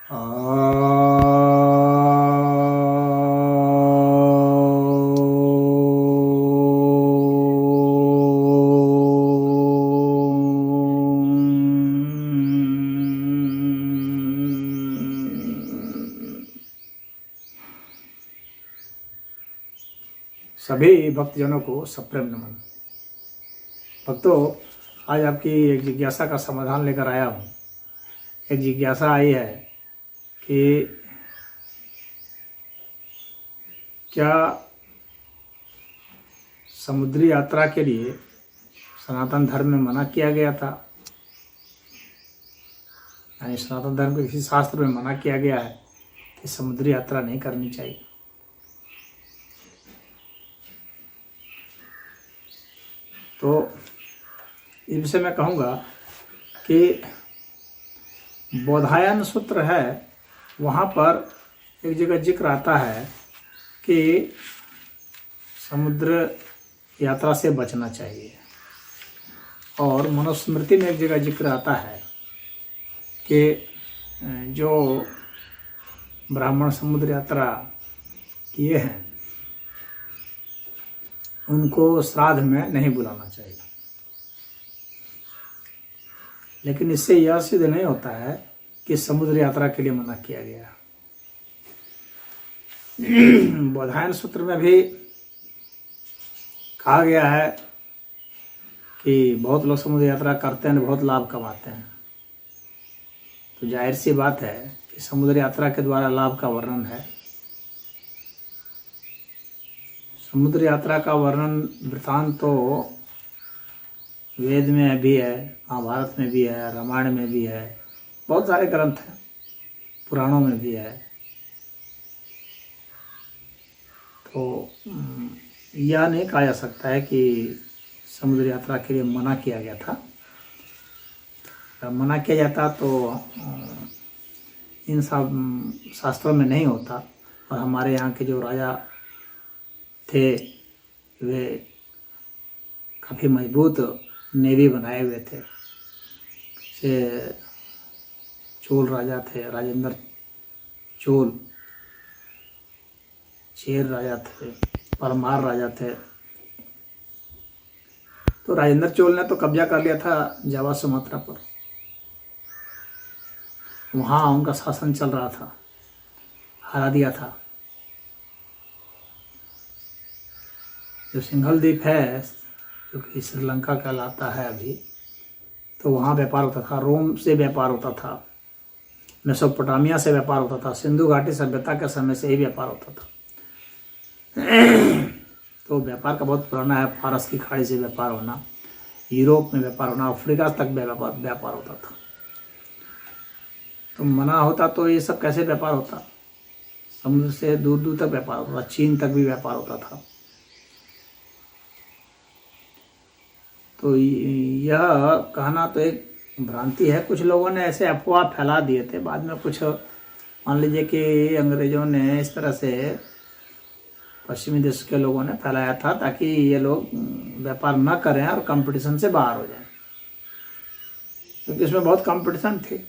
सभी भक्तजनों को सप्रेम नमन। भक्तों, आज आपकी एक जिज्ञासा का समाधान लेकर आया हूँ। एक जिज्ञासा आई है कि क्या समुद्री यात्रा के लिए सनातन धर्म में मना किया गया था, यानी सनातन धर्म के किसी शास्त्र में मना किया गया है कि समुद्री यात्रा नहीं करनी चाहिए। तो इस विषय में कहूँगा कि बोधायन सूत्र है, वहाँ पर एक जगह जिक्र आता है कि समुद्र यात्रा से बचना चाहिए, और मनुस्मृति में एक जगह जिक्र आता है कि जो ब्राह्मण समुद्र यात्रा किए हैं उनको श्राद्ध में नहीं बुलाना चाहिए। लेकिन इससे यह सिद्ध नहीं होता है कि समुद्र यात्रा के लिए मना किया गया। बोधायन सूत्र में भी कहा गया है कि बहुत लोग समुद्र यात्रा करते हैं, बहुत लाभ कमाते हैं। तो जाहिर सी बात है कि समुद्र यात्रा के द्वारा लाभ का वर्णन है। समुद्र यात्रा का वर्णन वृतांत तो वेद में भी है, महाभारत में भी है, रामायण में भी है, बहुत सारे ग्रंथ हैं, पुराणों में भी है। तो यह नहीं कहा जा सकता है कि समुद्र यात्रा के लिए मना किया गया था। अगर मना किया जाता तो इन सब शास्त्रों में नहीं होता। और हमारे यहाँ के जो राजा थे वे काफ़ी मजबूत नेवी बनाए हुए थे। से चोल राजा थे, राजेंद्र चोल, चेर राजा थे, परमार राजा थे। तो राजेंद्र चोल ने तो कब्जा कर लिया था जावा सुमात्रा पर, वहाँ उनका शासन चल रहा था, हरा दिया था। जो सिंघल द्वीप है, जो कि श्रीलंका कहलाता है अभी, तो वहाँ व्यापार होता था, रोम से व्यापार होता था, मेसोपोटामिया से व्यापार होता था, सिंधु घाटी सभ्यता के समय से ही व्यापार होता था। तो व्यापार का बहुत पुराना है। फारस की खाड़ी से व्यापार होना, यूरोप में व्यापार होना, अफ्रीका तक व्यापार होता था। तो मना होता तो ये सब कैसे व्यापार होता? समुद्र से दूर दूर तक व्यापार होता था, चीन तक भी व्यापार होता था। तो यह कहना तो एक भ्रांति है। कुछ लोगों ने ऐसे अफवाह फैला दिए थे, बाद में कुछ मान लीजिए कि अंग्रेज़ों ने इस तरह से पश्चिमी देश के लोगों ने फैलाया था ताकि ये लोग व्यापार न करें और कंपटीशन से बाहर हो जाएं, क्योंकि इसमें बहुत कंपटीशन थी।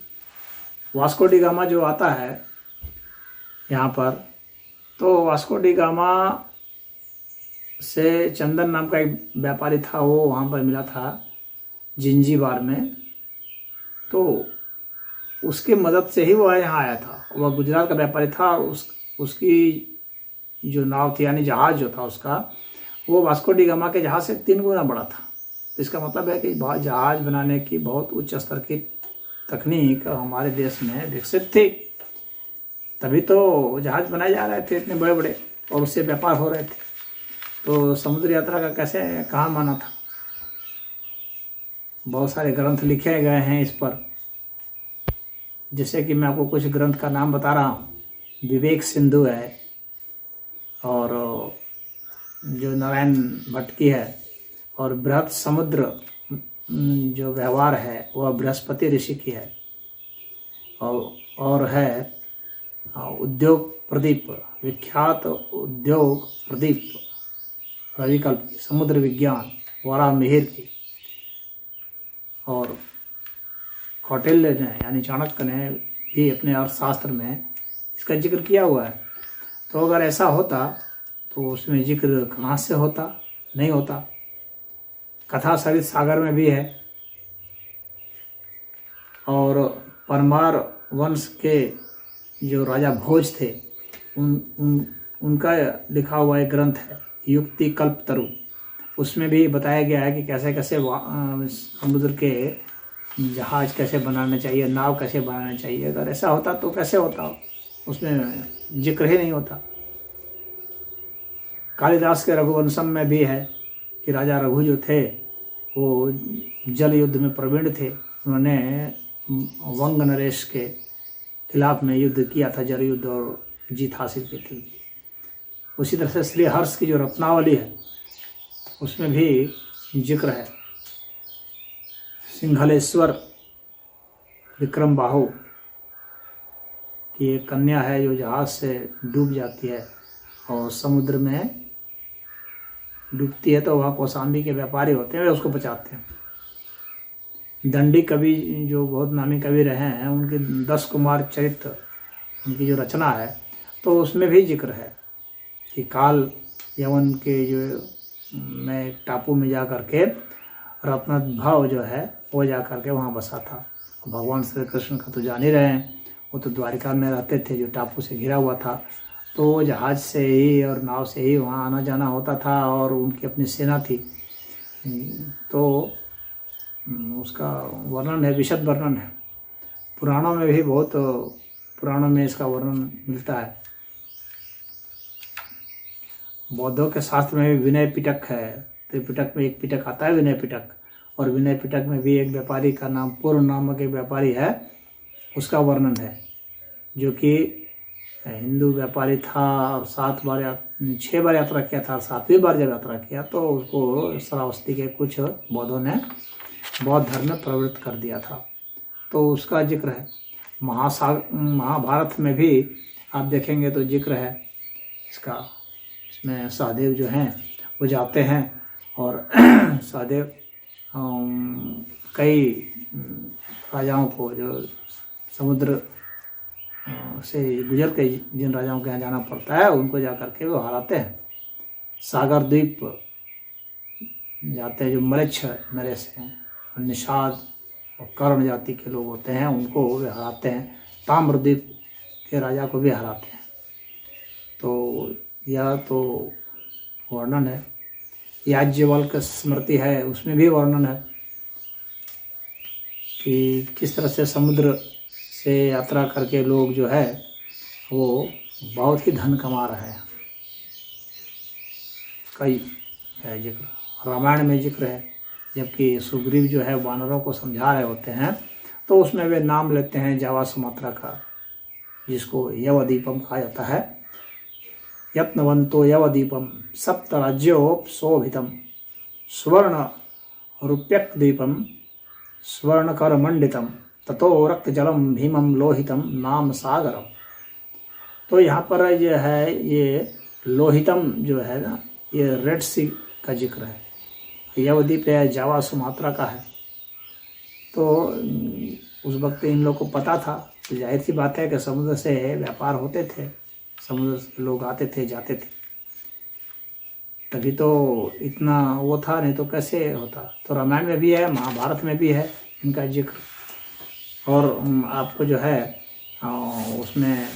वास्को डी गामा जो आता है यहाँ पर, तो वास्को डी गामा से चंदन नाम का एक व्यापारी था, वो वहाँ पर मिला था जिंजीबार में। तो उसके मदद से ही वो यहाँ आया था। वह गुजरात का व्यापारी था, और उसकी जो नाव थी, यानी जहाज़ जो था उसका, वो वास्को डी गामा के जहाज़ से 3 गुना बड़ा था। तो इसका मतलब है कि जहाज़ बनाने की बहुत उच्च स्तर की तकनीक हमारे देश में विकसित थी, तभी तो जहाज़ बनाए जा रहे थे इतने बड़े बड़े, और उससे व्यापार हो रहे थे। तो समुद्र यात्रा का कैसे कहाँ माना था? बहुत सारे ग्रंथ लिखे गए हैं इस पर, जैसे कि मैं आपको कुछ ग्रंथ का नाम बता रहा हूँ। विवेक सिंधु है, और जो नारायण भट्ट की है, और बृहत समुद्र जो व्यवहार है वह बृहस्पति ऋषि की है, और है उद्योग प्रदीप, विख्यात उद्योग प्रदीप रविकल्प की, समुद्र विज्ञान वराह मिहिर की, और कौटिल्य ने यानी चाणक्य ने भी अपने अर्थशास्त्र में इसका जिक्र किया हुआ है। तो अगर ऐसा होता तो उसमें जिक्र कहाँ से होता, नहीं होता। कथा सरित सागर में भी है, और परमार वंश के जो राजा भोज थे उनका लिखा हुआ एक ग्रंथ है युक्ति कल्पतरु, उसमें भी बताया गया है कि कैसे कैसे समुद्र के जहाज कैसे बनाने चाहिए, नाव कैसे बनाने चाहिए। अगर ऐसा होता तो कैसे होता, उसमें जिक्र ही नहीं होता। कालिदास के रघुवंशम में भी है कि राजा रघु जो थे वो जल युद्ध में प्रवीण थे, उन्होंने वंग नरेश के खिलाफ में युद्ध किया था, जल युद्ध, और जीत हासिल की थी। उसी तरह से श्री हर्ष की जो रत्नावली है उसमें भी जिक्र है। सिंघलेश्वर विक्रम बाहु की एक कन्या है जो जहाज से डूब जाती है और समुद्र में डूबती है, तो वहाँ कौशाम्बी के व्यापारी होते हैं, वे उसको बचाते हैं। दंडी कवि जो बहुत नामी कवि रहे हैं, उनके 10 कुमार चरित्र उनकी जो रचना है, तो उसमें भी जिक्र है कि काल यवन के जो में टापू में जा कर के रत्नभाव जो है वो जा कर के वहाँ बसा था। भगवान श्री कृष्ण का तो जान ही रहे हैं, वो तो द्वारिका में रहते थे जो टापू से घिरा हुआ था, तो जहाज से ही और नाव से ही वहाँ आना जाना होता था, और उनकी अपनी सेना थी। तो उसका वर्णन है, विशद वर्णन है, पुराणों में भी बहुत पुराणों में इसका वर्णन मिलता है। बौद्धों के शास्त्र में भी विनय पिटक है, त्रिपिटक में एक पिटक आता है विनय पिटक, और विनय पिटक में भी एक व्यापारी का नाम पूर्व नामक एक व्यापारी है, उसका वर्णन है, जो कि हिंदू व्यापारी था और 6 बार यात्रा किया था। 7वीं बार जब यात्रा किया तो उसको श्रावस्ती के कुछ बौद्धों ने बौद्ध धर्म में प्रवृत्त कर दिया था, तो उसका जिक्र है। महाभारत में भी आप देखेंगे तो जिक्र है इसका। इसमें सहदेव जो हैं वो जाते हैं और सहदेव कई राजाओं को, जो समुद्र से गुजर के जिन राजाओं के यहाँ जाना पड़ता है, उनको जा कर के वो हराते हैं। सागर द्वीप जाते हैं, जो मलेच्छ नरेश हैं, निषाद और कर्ण जाति के लोग होते हैं, उनको वे हराते हैं। ताम्रद्वीप के राजा को भी हराते हैं। तो यह तो वर्णन है। याज्ञवल्क स्मृति है, उसमें भी वर्णन है कि किस तरह से समुद्र से यात्रा करके लोग जो है वो बहुत ही धन कमा रहे हैं। कई है जिक्र, रामायण में जिक्र है, जबकि सुग्रीव जो है वानरों को समझा रहे होते हैं, तो उसमें वे नाम लेते हैं जावा सुमात्रा का, जिसको यवदीपम कहा जाता है। यत्नवंतो यवदीपम सप्त राज्योपशोभितम स्वर्ण रूप्यक दीपम स्वर्णकर मंडितम ततो रक्त जलम भीमम लोहितम नाम सागरम। तो यहाँ पर ये है, ये लोहितम जो है ना, ये रेड सी का जिक्र है। यवद्वीप है जावा सुमात्रा का है। तो उस वक्त इन लोगों को पता था, तो जाहिर सी बात है कि समुद्र से व्यापार होते थे, समुद्र से लोग आते थे जाते थे, तभी तो इतना वो था, नहीं तो कैसे होता। तो रामायण में भी है, महाभारत में भी है इनका जिक्र। और आपको जो है उसमें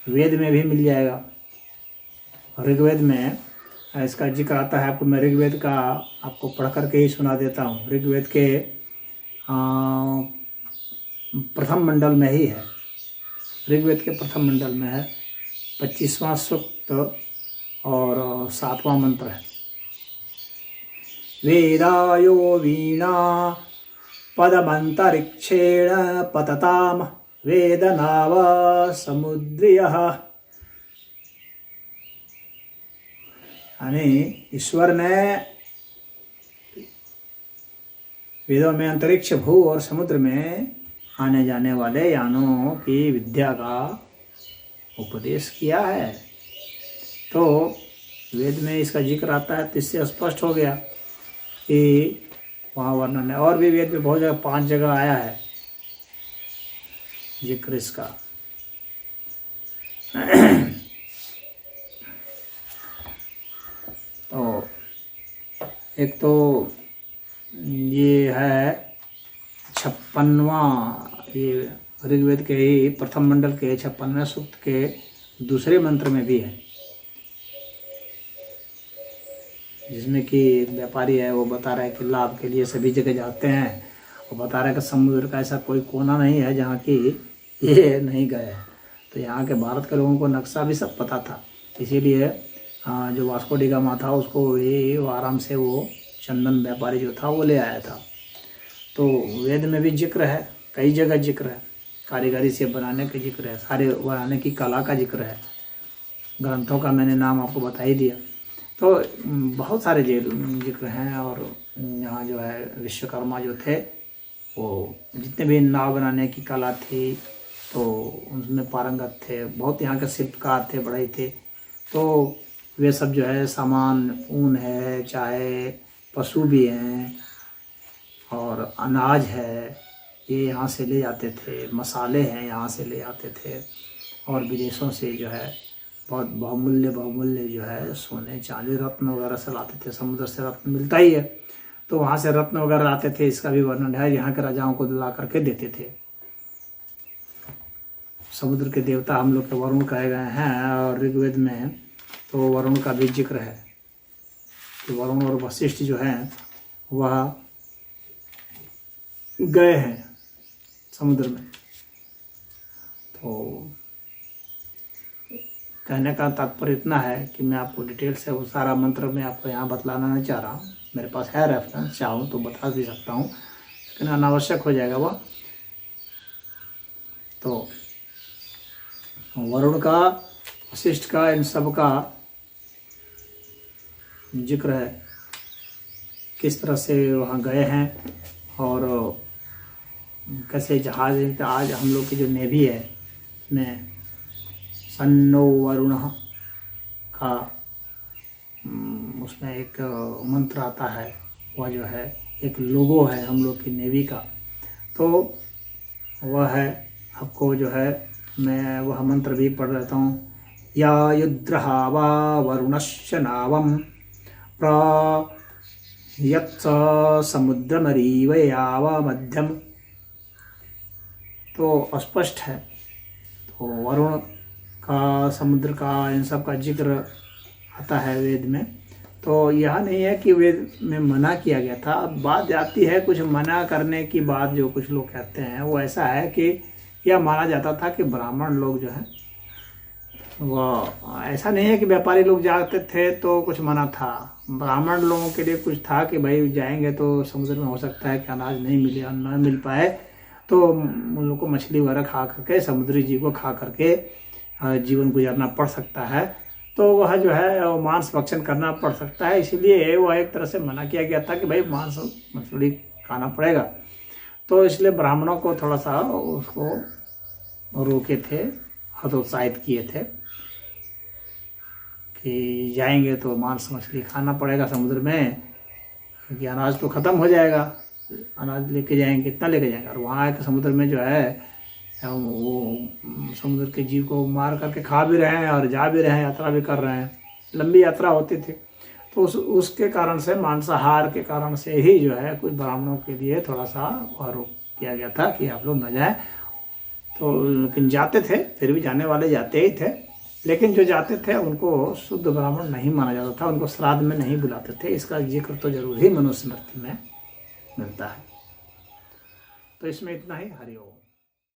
वेद में भी मिल जाएगा। ऋग्वेद में इसका जिक्र आता है। आपको मैं ऋग्वेद का आपको पढ़ करके ही सुना देता हूँ। ऋग्वेद के प्रथम मंडल में ही है, ऋग्वेद के प्रथम मंडल में है, 25वां सूक्त और 7वां मंत्र है। वेदायो वीणा पदमंतरिक्षेण पतताम वेदनाव समुद्रियः। यानी ईश्वर ने वेदों में अंतरिक्ष, भू और समुद्र में आने जाने वाले यानों की विद्या का उपदेश किया है। तो वेद में इसका जिक्र आता है, तो इससे स्पष्ट हो गया कि वहाँ वर्णन है। और भी वेद में बहुत जगह 5 जगह आया है जिक्र इसका। तो एक तो ये है 56वां, ये ऋग्वेद के ही प्रथम मंडल के 56वें सूक्त के दूसरे मंत्र में भी है, जिसमें कि एक व्यापारी है वो बता रहा है कि लाभ के लिए सभी जगह जाते हैं, और बता रहा है कि समुद्र का ऐसा कोई कोना नहीं है जहाँ की ये नहीं गए। तो यहाँ के भारत के लोगों को नक्शा भी सब पता था, इसीलिए जो वास्को डी गामा था उसको ये आराम से वो चंदन व्यापारी जो था वो ले आया था। तो वेद में भी जिक्र है, कई जगह जिक्र है, कारीगरी से बनाने का जिक्र है, सारे बनाने की कला का जिक्र है, ग्रंथों का मैंने नाम आपको बता ही दिया। तो बहुत सारे जिक्र हैं। और यहाँ जो है विश्वकर्मा जो थे वो जितने भी नाव बनाने की कला थी तो उसमें पारंगत थे, बहुत यहाँ के शिल्पकार थे, बड़े थे। तो वे सब जो है सामान, ऊन है, चाहे पशु भी हैं और अनाज है, ये यहाँ से ले जाते थे, मसाले हैं यहाँ से ले जाते थे, और विदेशों से जो है बहुत बहुमूल्य जो है सोने चांदी रत्न वगैरह से लाते थे। समुद्र से रत्न मिलता ही है, तो वहाँ से रत्न वगैरह लाते थे। इसका भी वर्णन है, यहाँ के राजाओं को ला करके देते थे। समुद्र के देवता हम लोग के वरुण कहे गए हैं, और ऋग्वेद में तो वरुण का भी जिक्र है कि वरुण और वशिष्ठ जो हैं वह गए हैं समुद्र में। तो कहने का तात्पर्य इतना है कि मैं आपको डिटेल से वो सारा मंत्र में आपको यहाँ बतलाना नहीं चाह रहा हूँ, मेरे पास है रेफरेंस, चाहूँ तो बता भी सकता हूँ, लेकिन अनावश्यक हो जाएगा वह। तो वरुण का, वशिष्ठ का, इन सब का जिक्र है, किस तरह से वहाँ गए हैं और कैसे जहाज। आज हम लोग की जो नेवी है उसमें सन्नो वरुण का उसमें एक मंत्र आता है, वह जो है एक लोगो है हम लोग की नेवी का। तो वह है, आपको जो है मैं वह मंत्र भी पढ़ रहता हूँ। या युद्रहा वा वरुणश्च नावम प्रयत्स समुद्रमरीव याव मध्यम। तो स्पष्ट है। तो वरुण का, समुद्र का, इन सब का जिक्र आता है वेद में। तो यह नहीं है कि वेद में मना किया गया था। अब बात आती है कुछ मना करने की बात, जो कुछ लोग कहते हैं वो ऐसा है कि यह माना जाता था कि ब्राह्मण लोग जो है वह, ऐसा नहीं है कि व्यापारी लोग जाते थे तो कुछ मना था। ब्राह्मण लोगों के लिए कुछ था कि भाई जाएंगे तो समुद्र में हो सकता है कि अनाज नहीं मिले, न मिल पाए, तो उन लोग को मछली वगैरह खा करके, समुद्री जीव को खा करके जीवन गुजारना पड़ सकता है। तो वह जो है वो मांस भक्षण करना पड़ सकता है, इसलिए वह एक तरह से मना किया गया था कि भाई मांस मछली खाना पड़ेगा। तो इसलिए ब्राह्मणों को थोड़ा सा उसको रोके थे, हतोत्साहित किए थे कि जाएंगे तो मांस मछली खाना पड़ेगा समुद्र में, क्योंकि अनाज तो ख़त्म हो जाएगा। अनाज लेके जाएंगे, कितना लेके जाएंगे, और वहाँ के समुद्र में जो है वो समुद्र के जीव को मार करके खा भी रहे हैं और जा भी रहे हैं, यात्रा भी कर रहे हैं, लंबी यात्रा होती थी। तो उसके कारण से, मांसाहार के कारण से ही जो है कुछ ब्राह्मणों के लिए थोड़ा सा रोक किया गया था कि आप लोग न जाएं। तो लेकिन जाते थे, फिर भी जाने वाले जाते ही थे, लेकिन जो जाते थे उनको शुद्ध ब्राह्मण नहीं माना जाता था, उनको श्राद्ध में नहीं बुलाते थे। इसका जिक्र तो जरूर ही मनुस्मृति में मिलता है। तो इसमें इतना ही। हरि ओम।